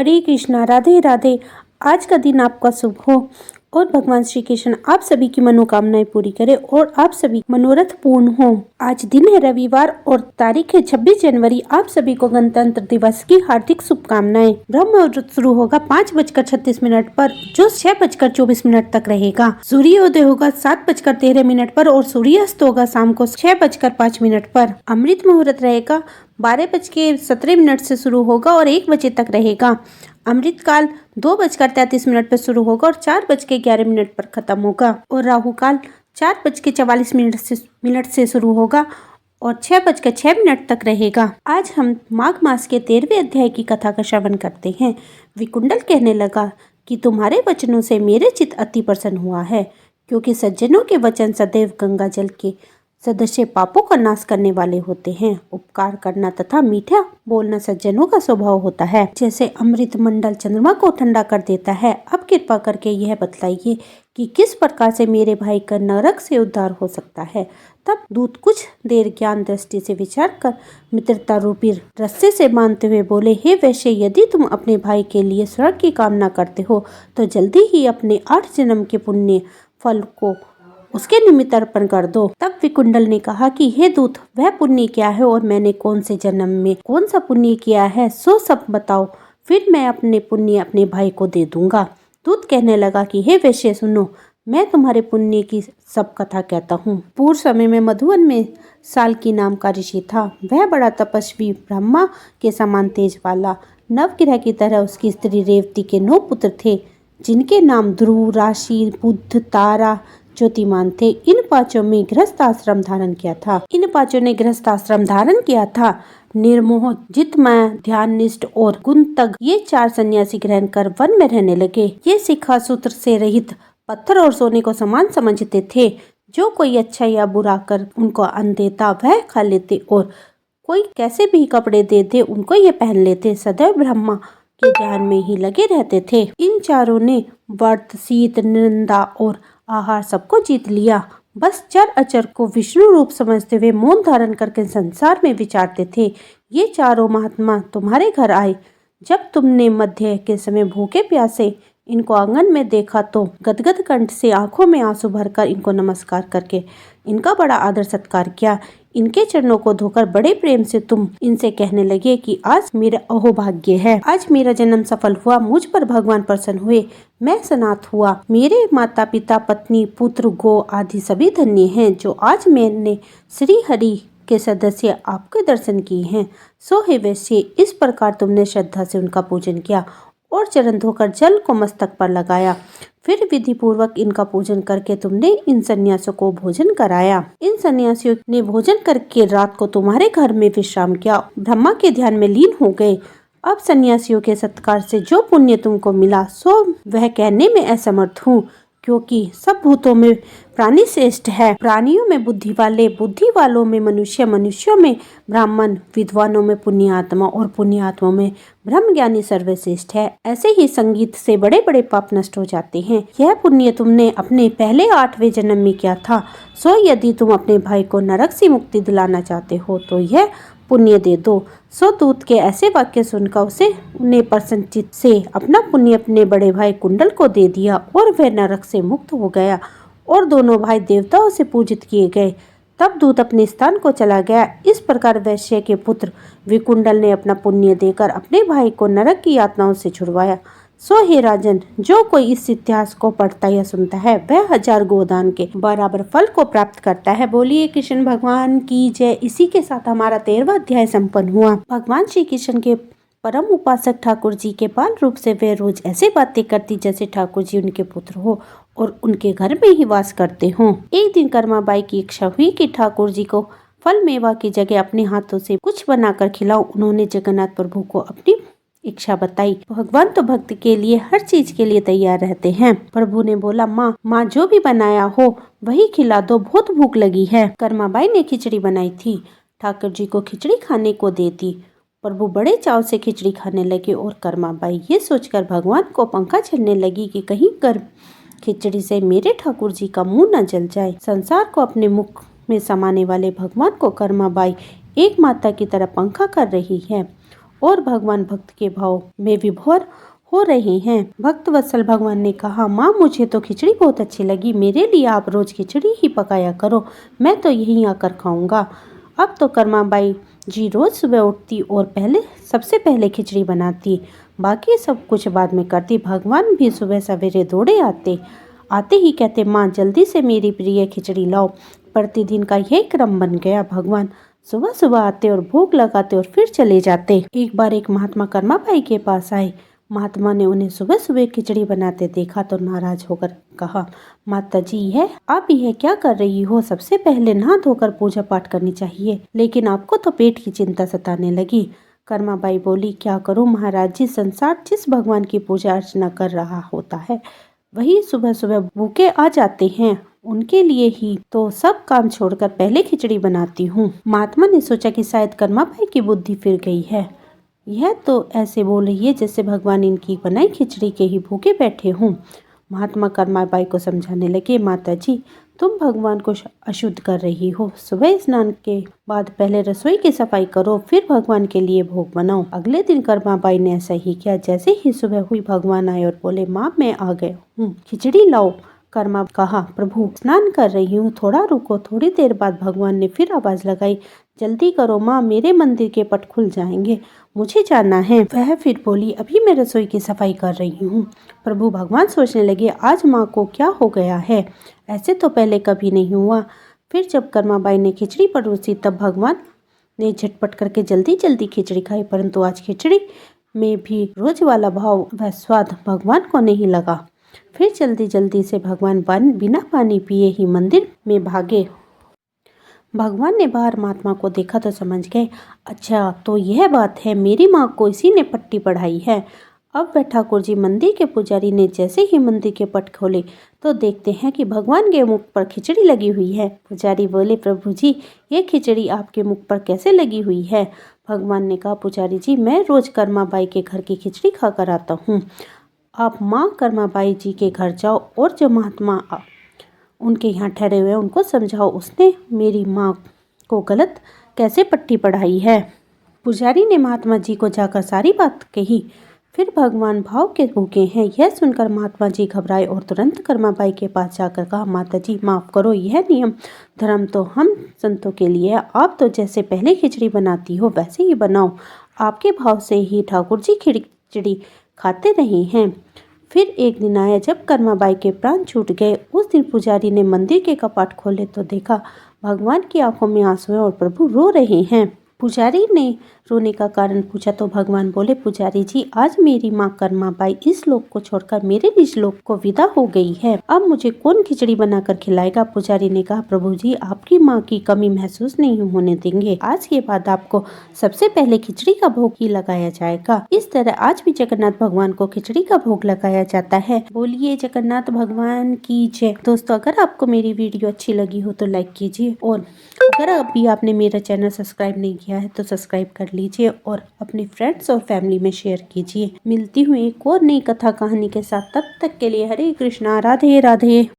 हरे कृष्णा, राधे राधे। आज का दिन आपका शुभ हो और भगवान श्री कृष्ण आप सभी की मनोकामनाएं पूरी करे और आप सभी मनोरथ पूर्ण हो। आज दिन है रविवार और तारीख है 26 जनवरी। आप सभी को गणतंत्र दिवस की हार्दिक शुभकामनाएं। ब्रह्म मुहूर्त शुरू होगा 5:36 पर, जो 6:24 तक रहेगा। सूर्योदय होगा 7:13 पर और सूर्यास्त होगा शाम को 6:05 पर। अमृत मुहूर्त रहेगा 12:17 से शुरू होगा और 1 बजे तक रहेगा। अमृत काल 2:33 पर शुरू होगा और 4:11 पर खत्म होगा और राहु काल 4:44 से शुरू होगा और 6:06 तक रहेगा। आज हम माघ मास के 13वें अध्याय की कथा का श्रवण करते हैं। विकुंडल कहने लगा कि तुम्हारे वचनों से मेरे चित्त अति प्रसन्न हुआ है, क्योंकि सज्जनों के वचन सदैव गंगा जल के सदस्य पापों का नाश करने वाले होते हैं। उपकार करना तथा मीठा बोलना सज्जनों का स्वभाव होता है, जैसे अमृत मंडल चंद्रमा को ठंडा कर देता है। अब कृपा करके यह बतलाइए कि किस प्रकार से मेरे भाई का नरक से उद्धार हो सकता है। तब दूत कुछ देर ज्ञान दृष्टि से विचार कर मित्रता रूपी रस्से से बांधते हुए बोले, हे वैश्य, यदि तुम अपने भाई के लिए स्वर्ग की कामना करते हो तो जल्दी ही अपने 8 जन्म के पुण्य फल को उसके निमित्त अर्पण कर दो। तब विकुंडल ने कहा कि हे दूत, वह पुण्य क्या है और मैंने कौन से जन्म में कौन सा पुण्य किया है, सो सब बताओ, फिर मैं अपने पुण्य अपने भाई को दे दूंगा। दूत कहने लगा कि हे वैश्य, सुनो, मैं तुम्हारे पुण्य की सब कथा कहता हूँ। पूर्व समय में मधुवन में साल्की नाम का ऋषि था। वह बड़ा तपस्वी, ब्रह्मा के समान तेज वाला, नवग्रह की तरह उसकी स्त्री रेवती के 9 पुत्र थे, जिनके नाम ध्रुव, राशि, बुध, तारा, ज्योतिमान थे। इन 5 में गृहस्थ आश्रम धारण किया था। इन 5 ने गृहस्थ आश्रम धारण किया था। निर्मोह, जितमय, ध्याननिष्ठ और गुणतग, ये 4 सन्यासी ग्रहण कर वन में रहने लगे। ये शिखा सूत्र से रहित पत्थर और सोने को समान समझते थे। जो कोई अच्छा या बुरा कर उनको अन्न देता वह खा लेते और कोई कैसे भी कपड़े दे दे उनको ये पहन लेते। सदैव ब्रह्मा के ध्यान में ही लगे रहते थे। इन चारों ने व्रत, शीत, निंदा और आहार सबको जीत लिया। बस चर अचर को विष्णु रूप समझते हुए मौन धारण करके संसार में विचारते थे। ये चारों महात्मा तुम्हारे घर आए। जब तुमने मध्य के समय भूखे प्यासे इनको आंगन में देखा तो गदगद कंठ से आंखों में आंसू भरकर इनको नमस्कार करके इनका बड़ा आदर सत्कार किया। इनके चरणों को धोकर बड़े प्रेम से तुम इनसे कहने लगे कि आज मेरा अहोभाग्य है, आज मेरा जन्म सफल हुआ, मुझ पर भगवान प्रसन्न हुए, मैं सनाथ हुआ, मेरे माता पिता, पत्नी, पुत्र, गो आदि सभी धन्य हैं, जो आज मैंने श्री हरि के सदस्य आपके दर्शन किए हैं। सो हे वैश्य, इस प्रकार तुमने श्रद्धा से उनका पूजन किया और चरण धोकर जल को मस्तक पर लगाया। फिर विधि पूर्वक इनका पूजन करके तुमने इन सन्यासियों को भोजन कराया। इन सन्यासियों ने भोजन करके रात को तुम्हारे घर में विश्राम किया, ब्रह्मा के ध्यान में लीन हो गए। अब सन्यासियों के सत्कार से जो पुण्य तुमको मिला सो वह कहने में असमर्थ हूँ, क्योंकि सब भूतों में प्राणी श्रेष्ठ है। प्राणियों में बुद्धि वाले, बुद्धि वालों में मनुष्य, मनुष्यों में ब्राह्मण, विद्वानों में पुण्यात्मा और पुण्यात्मा में ब्रह्म ज्ञानी सर्वश्रेष्ठ है। ऐसे ही संगीत से बड़े बड़े पाप नष्ट हो जाते हैं। यह पुण्य तुमने अपने पहले 8वें जन्म में किया था। सो यदि तुम अपने भाई को नरक से मुक्ति दिलाना चाहते हो तो यह पुण्य दे दो। सो दूत के ऐसे वाक्य सुनकर उसने प्रसन्नचित्त से अपना पुण्य अपने बड़े भाई कुंडल को दे दिया और वह नरक से मुक्त हो गया और दोनों भाई देवताओं से पूजित किए गए। तब दूत अपने स्थान को चला गया। इस प्रकार वैश्य के पुत्र विकुंडल ने अपना पुण्य देकर अपने भाई को नरक की यातनाओं से छुड़वाया। सो हे राजन, जो कोई इस इतिहास को पढ़ता या सुनता है वह 1000 गोदान के बराबर फल को प्राप्त करता है। बोलिए कृष्ण भगवान की जय। इसी के साथ हमारा 13वां अध्याय संपन्न हुआ। भगवान श्री कृष्ण के परम उपासक ठाकुर जी के बाल रूप से वे रोज ऐसे बातें करती जैसे ठाकुर जी उनके पुत्र हो और उनके घर में ही वास करते हों। एक दिन कर्माबाई की इच्छा हुई कि ठाकुर जी को फल मेवा की जगह अपने हाथों से कुछ बनाकर खिलाओ। उन्होंने जगन्नाथ प्रभु को अपनी इच्छा बताई। भगवान तो भक्त के लिए हर चीज के लिए तैयार रहते हैं। प्रभु ने बोला, माँ जो भी बनाया हो वही खिला दो, बहुत भूख लगी है। कर्माबाई ने खिचड़ी बनाई थी, ठाकुर जी को खिचड़ी खाने को दे दी। प्रभु बड़े चाव से खिचड़ी खाने लगे और कर्माबाई ये सोचकर भगवान को पंखा झलने लगी कि कहीं गर्म खिचड़ी से मेरे ठाकुर जी का मुंह न जल जाए। संसार को अपने मुख में समाने वाले भगवान को कर्माबाई एक माता की तरह पंखा कर रही है और भगवान भक्त के भाव में विभोर हो रहे हैं। भक्त वत्सल भगवान ने कहा, माँ मुझे तो खिचड़ी बहुत अच्छी लगी, मेरे लिए आप रोज खिचड़ी ही पकाया करो, मैं तो यहीं आकर खाऊंगा। अब तो कर्माबाई जी रोज सुबह उठती और सबसे पहले खिचड़ी बनाती, बाकी सब कुछ बाद में करती। भगवान भी सुबह सवेरे दौड़े आते ही कहते, माँ जल्दी से मेरी प्रिय खिचड़ी लाओ। प्रतिदिन का यह क्रम बन गया। भगवान सुबह सुबह आते और भोग लगाते और फिर चले जाते। एक बार एक महात्मा कर्माबाई के पास आए। महात्मा ने उन्हें सुबह सुबह खिचड़ी बनाते देखा तो नाराज होकर कहा, माता जी आप यह क्या कर रही हो? सबसे पहले नहा धोकर पूजा पाठ करनी चाहिए, लेकिन आपको तो पेट की चिंता सताने लगी। कर्माबाई बोली, क्या करूं महाराज जी, संसार जिस भगवान की पूजा अर्चना कर रहा होता है वही सुबह सुबह भूखे आ जाते हैं, उनके लिए ही तो सब काम छोड़कर पहले खिचड़ी बनाती हूँ। महात्मा ने सोचा कि शायद कर्माबाई की बुद्धि फिर गई है, यह तो ऐसे बोल रही है जैसे भगवान इनकी बनाई खिचड़ी के ही भूखे बैठे हों। महात्मा कर्माबाई को समझाने लगे, माता जी तुम भगवान को अशुद्ध कर रही हो। सुबह स्नान के बाद पहले रसोई की सफाई करो, फिर भगवान के लिए भोग बनाओ। अगले दिन कर्माबाई ने ऐसा ही किया। जैसे ही सुबह हुई भगवान आए और बोले, माँ मैं आ गया हूँ, खिचड़ी लाओ। कर्मा कहा, प्रभु स्नान कर रही हूँ, थोड़ा रुको। थोड़ी देर बाद भगवान ने फिर आवाज लगाई, जल्दी करो माँ, मेरे मंदिर के पट खुल जाएंगे, मुझे जाना है। वह फिर बोली, अभी मैं रसोई की सफाई कर रही हूँ। प्रभु भगवान सोचने लगे, आज माँ को क्या हो गया है, ऐसे तो पहले कभी नहीं हुआ। फिर जब कर्माबाई ने खिचड़ी परोसी तब भगवान ने झटपट करके जल्दी जल्दी खिचड़ी खाई, परंतु आज खिचड़ी में भी रोज वाला भाव व स्वाद भगवान को नहीं लगा। फिर जल्दी जल्दी से भगवान बिना पानी पिए ही मंदिर में भागे। भगवान ने बाहर महात्मा को देखा तो समझ गए, अच्छा तो यह बात है, मेरी माँ को इसी ने पट्टी पढ़ाई है। अब वह ठाकुर जी मंदिर के पुजारी ने जैसे ही मंदिर के पट खोले तो देखते हैं कि भगवान के मुख पर खिचड़ी लगी हुई है। पुजारी बोले, प्रभु जी ये खिचड़ी आपके मुख पर कैसे लगी हुई है? भगवान ने कहा, पुजारी जी मैं रोज कर्माबाई के घर की खिचड़ी खा कर आता हूँ, आप माँ कर्माबाई जी के घर जाओ और जो महात्मा उनके यहाँ ठहरे हुए उनको समझाओ, उसने मेरी माँ को गलत कैसे पट्टी पढ़ाई है। पुजारी ने महात्मा जी को जाकर सारी बात कही। फिर भगवान भाव के भूखे हैं यह सुनकर महात्मा जी घबराए और तुरंत कर्माबाई के पास जाकर कहा, माता जी माफ करो, यह नियम धर्म तो हम संतों के लिए, आप तो जैसे पहले खिचड़ी बनाती हो वैसे ही बनाओ। आपके भाव से ही ठाकुर जी खिचड़ी खाते रहे हैं। फिर एक दिन आया जब कर्माबाई के प्राण छूट गए। उस दिन पुजारी ने मंदिर के कपाट खोले तो देखा भगवान की आंखों में आंसू हैं और प्रभु रो रहे हैं। पुजारी ने रोने का कारण पूछा तो भगवान बोले, पुजारी जी आज मेरी माँ कर्माबाई इस लोक को छोड़कर मेरे निज लोक को विदा हो गई है, अब मुझे कौन खिचड़ी बनाकर खिलाएगा? पुजारी ने कहा, प्रभु जी आपकी माँ की कमी महसूस नहीं होने देंगे, आज के बाद आपको सबसे पहले खिचड़ी का भोग ही लगाया जाएगा। इस तरह आज भी जगन्नाथ भगवान को खिचड़ी का भोग लगाया जाता है। बोलिए जगन्नाथ भगवान की जय। दोस्तों अगर आपको मेरी वीडियो अच्छी लगी हो तो लाइक कीजिए और अगर अभी आपने मेरा चैनल सब्सक्राइब नहीं किया है तो सब्सक्राइब कर लीजिए और अपने फ्रेंड्स और फैमिली में शेयर कीजिए। मिलती हूँ एक और नई कथा कहानी के साथ, तब तक के लिए हरे कृष्णा, राधे राधे।